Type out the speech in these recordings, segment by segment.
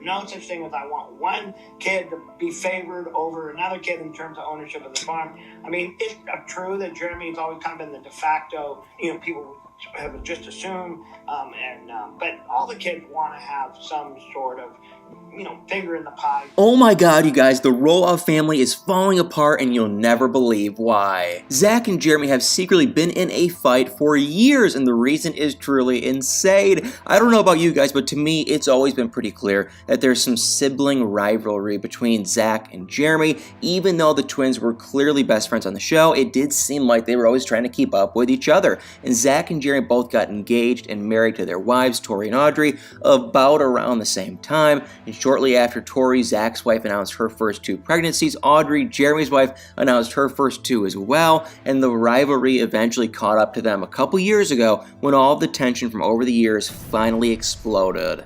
no such thing as I want one kid to be favored over another kid in terms of ownership of the farm. I mean, it's true that Jeremy's always kind of been the de facto, people have just assumed, but all the kids want to have some sort of, finger in the pie. Oh my god, you guys, the Roloff family is falling apart and you'll never believe why. Zach and Jeremy have secretly been in a fight for years and the reason is truly insane. I don't know about you guys, but to me, it's always been pretty clear that there's some sibling rivalry between Zach and Jeremy. Even though the twins were clearly best friends on the show, it did seem like they were always trying to keep up with each other. And Zach and Jeremy both got engaged and married to their wives, Tori and Audrey, about around the same time. And shortly after Tori, Zach's wife, announced her first 2 pregnancies, Audrey, Jeremy's wife, announced her first 2 as well, and the rivalry eventually caught up to them a couple years ago when all of the tension from over the years finally exploded.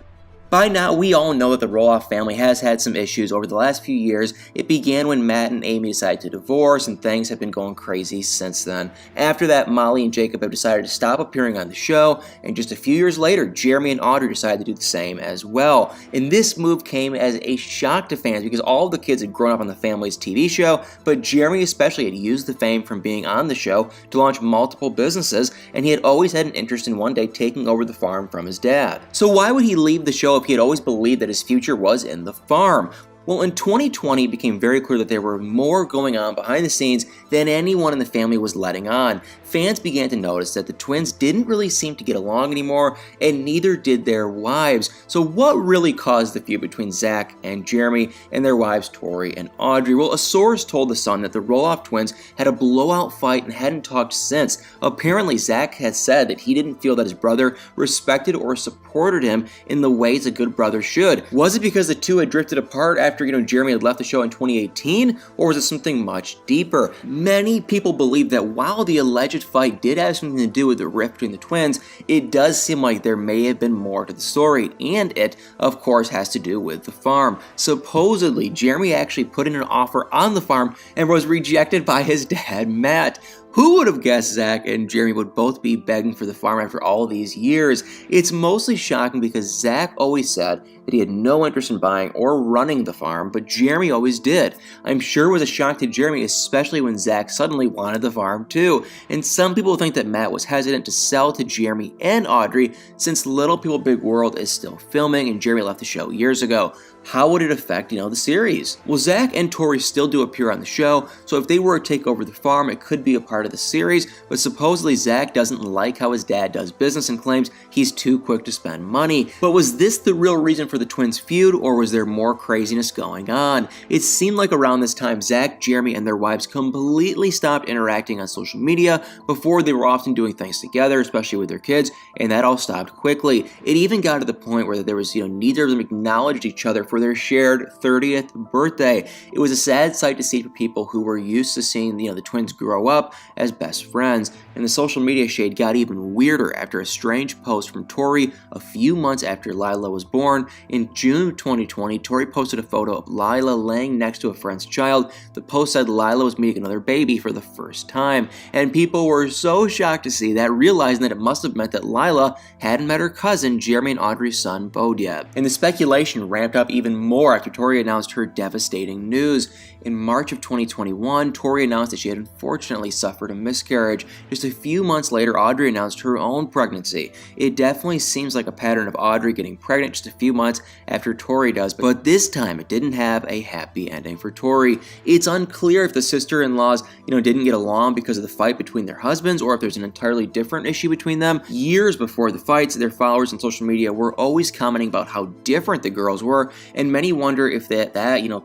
By now, we all know that the Roloff family has had some issues over the last few years. It began when Matt and Amy decided to divorce, and things have been going crazy since then. After that, Molly and Jacob have decided to stop appearing on the show, and just a few years later, Jeremy and Audrey decided to do the same as well. And this move came as a shock to fans because all of the kids had grown up on the family's TV show, but Jeremy especially had used the fame from being on the show to launch multiple businesses, and he had always had an interest in one day taking over the farm from his dad. So why would he leave the show if he had always believed that his future was in the farm? Well, in 2020, it became very clear that there were more going on behind the scenes than anyone in the family was letting on. Fans began to notice that the twins didn't really seem to get along anymore, and neither did their wives. So what really caused the feud between Zach and Jeremy and their wives, Tori and Audrey? Well, a source told The Sun that the Roloff twins had a blowout fight and hadn't talked since. Apparently, Zach had said that he didn't feel that his brother respected or supported him in the ways a good brother should. Was it because the two had drifted apart after Jeremy had left the show in 2018, or was it something much deeper? Many people believe that while the alleged fight did have something to do with the rift between the twins, it does seem like there may have been more to the story, and it, of course, has to do with the farm. Supposedly, Jeremy actually put in an offer on the farm and was rejected by his dad, Matt. Who would have guessed Zach and Jeremy would both be begging for the farm after all these years? It's mostly shocking because Zach always said that he had no interest in buying or running the farm, but Jeremy always did. I'm sure it was a shock to Jeremy, especially when Zach suddenly wanted the farm too. And some people think that Matt was hesitant to sell to Jeremy and Audrey since Little People Big World is still filming and Jeremy left the show years ago. How would it affect, the series? Well, Zach and Tori still do appear on the show, so if they were to take over the farm, it could be a part of the series, but supposedly Zach doesn't like how his dad does business and claims he's too quick to spend money. But was this the real reason for the twins' feud, or was there more craziness going on? It seemed like around this time, Zach, Jeremy, and their wives completely stopped interacting on social media. Before, they were often doing things together, especially with their kids, and that all stopped quickly. It even got to the point where there was, neither of them acknowledged each other for their shared 30th birthday. It was a sad sight to see for people who were used to seeing the twins grow up as best friends, and the social media shade got even weirder after a strange post from Tori a few months after Lila was born. In June 2020, Tori posted a photo of Lila laying next to a friend's child. The post said Lila was meeting another baby for the first time, and people were so shocked to see that, realizing that it must have meant that Lila hadn't met her cousin, Jeremy and Audrey's son, Bode yet. And the speculation ramped up even more after Tori announced her devastating news. In March of 2021, Tori announced that she had unfortunately suffered a miscarriage. Just a few months later, Audrey announced her own pregnancy. It definitely seems like a pattern of Audrey getting pregnant just a few months after Tori does, but this time it didn't have a happy ending for Tori. It's unclear if the sister-in-laws, didn't get along because of the fight between their husbands, or if there's an entirely different issue between them. Years before the fights, their followers on social media were always commenting about how different the girls were, and many wonder if that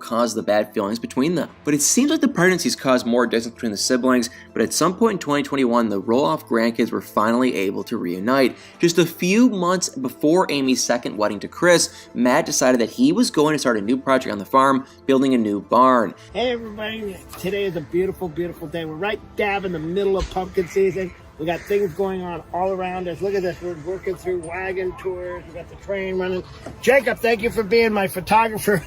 caused the bad feelings between them. But it seems like the pregnancies caused more distance between the siblings, but at some point in 2021, the Roloff grandkids were finally able to reunite. Just a few months before Amy's second wedding to Chris, Matt decided that he was going to start a new project on the farm, building a new barn. Hey everybody, today is a beautiful, beautiful day. We're right dab in the middle of pumpkin season. We got things going on all around us. Look at this. We're working through wagon tours. We got the train running. Jacob, thank you for being my photographer.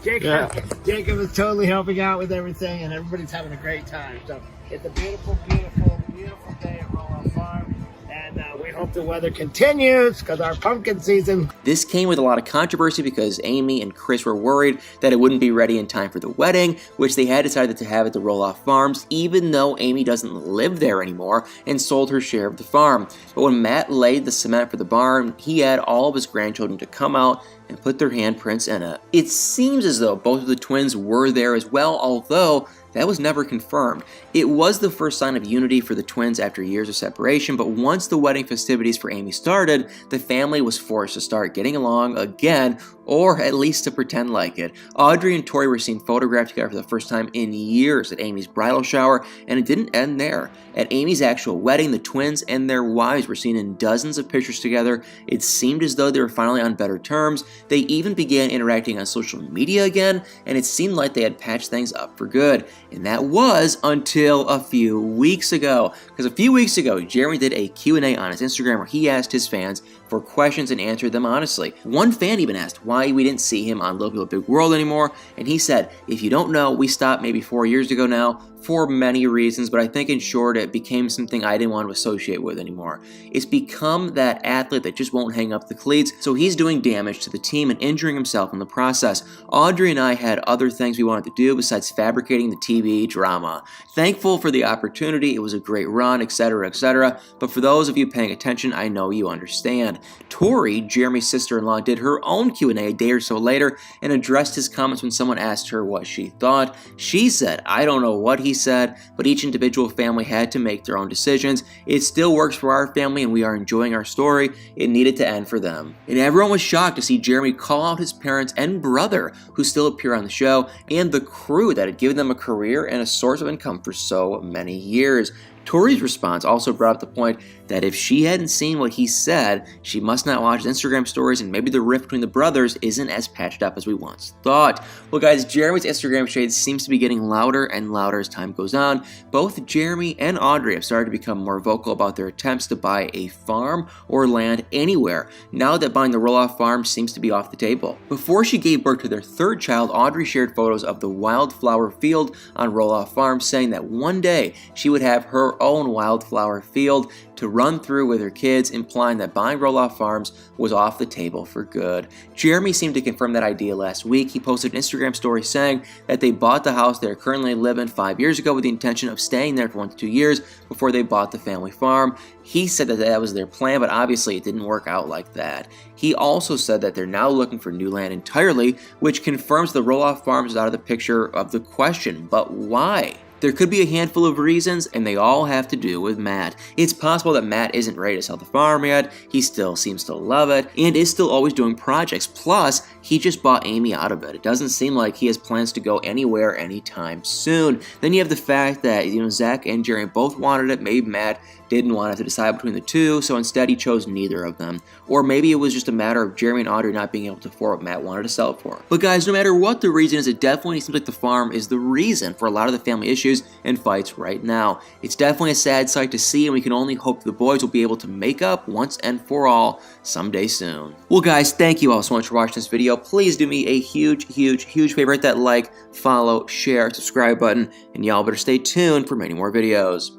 Jacob is totally helping out with everything, and everybody's having a great time. So it's a beautiful, beautiful, beautiful day at Roloff Farm, and we hope the weather continues because our pumpkin season. This came with a lot of controversy because Amy and Chris were worried that it wouldn't be ready in time for the wedding, which they had decided to have at the Roloff Farms, even though Amy doesn't live there anymore and sold her share of the farm. But when Matt laid the cement for the barn, he had all of his grandchildren to come out and put their handprints in it. It seems as though both of the twins were there as well, although that was never confirmed. It was the first sign of unity for the twins after years of separation, but once the wedding festivities for Amy started, the family was forced to start getting along again, or at least to pretend like it. Audrey and Tori were seen photographed together for the first time in years at Amy's bridal shower, and it didn't end there. At Amy's actual wedding, the twins and their wives were seen in dozens of pictures together. It seemed as though they were finally on better terms. They even began interacting on social media again, and it seemed like they had patched things up for good. And that was until a few weeks ago. Because a few weeks ago, Jeremy did a Q&A on his Instagram where he asked his fans for questions and answered them honestly. One fan even asked why we didn't see him on Little Big World anymore, and he said, if you don't know, we stopped maybe 4 years ago now, for many reasons, but I think in short it became something I didn't want to associate with anymore. It's become that athlete that just won't hang up the cleats, so he's doing damage to the team and injuring himself in the process. Audrey and I had other things we wanted to do besides fabricating the TV drama. Thankful for the opportunity, it was a great run, etc., etc., but for those of you paying attention, I know you understand. Tori, Jeremy's sister-in-law, did her own Q&A a day or so later and addressed his comments when someone asked her what she thought. She said, I don't know what he said, but each individual family had to make their own decisions. It still works for our family and we are enjoying our story. It needed to end for them. And everyone was shocked to see Jeremy call out his parents and brother, who still appear on the show, and the crew that had given them a career and a source of income for so many years. Tori's response also brought up the point that if she hadn't seen what he said, she must not watch his Instagram stories, and maybe the rift between the brothers isn't as patched up as we once thought. Well guys, Jeremy's Instagram shade seems to be getting louder and louder as time goes on. Both Jeremy and Audrey have started to become more vocal about their attempts to buy a farm or land anywhere, now that buying the Roloff farm seems to be off the table. Before she gave birth to their third child, Audrey shared photos of the wildflower field on Roloff farm, saying that one day she would have her own wildflower field to run through with her kids, implying that buying Roloff Farms was off the table for good. Jeremy seemed to confirm that idea last week. He posted an Instagram story saying that they bought the house they currently live in 5 years ago with the intention of staying there for 1 to 2 years before they bought the family farm. He said that that was their plan, but obviously it didn't work out like that. He also said that they're now looking for new land entirely, which confirms the Roloff Farms is out of the picture of the question. But why? There could be a handful of reasons, and they all have to do with Matt. It's possible that Matt isn't ready to sell the farm yet, he still seems to love it, and is still always doing projects. Plus, he just bought Amy out of it. It doesn't seem like he has plans to go anywhere anytime soon. Then you have the fact that, Zach and Jerry both wanted it. Maybe Matt didn't want to have to decide between the two, so instead he chose neither of them. Or maybe it was just a matter of Jeremy and Audrey not being able to afford what Matt wanted to sell it for. But guys, no matter what the reason is, it definitely seems like the farm is the reason for a lot of the family issues and fights right now. It's definitely a sad sight to see, and we can only hope the boys will be able to make up once and for all someday soon. Well guys, thank you all so much for watching this video. Please do me a huge favor. Hit that like, follow, share, subscribe button, and y'all better stay tuned for many more videos.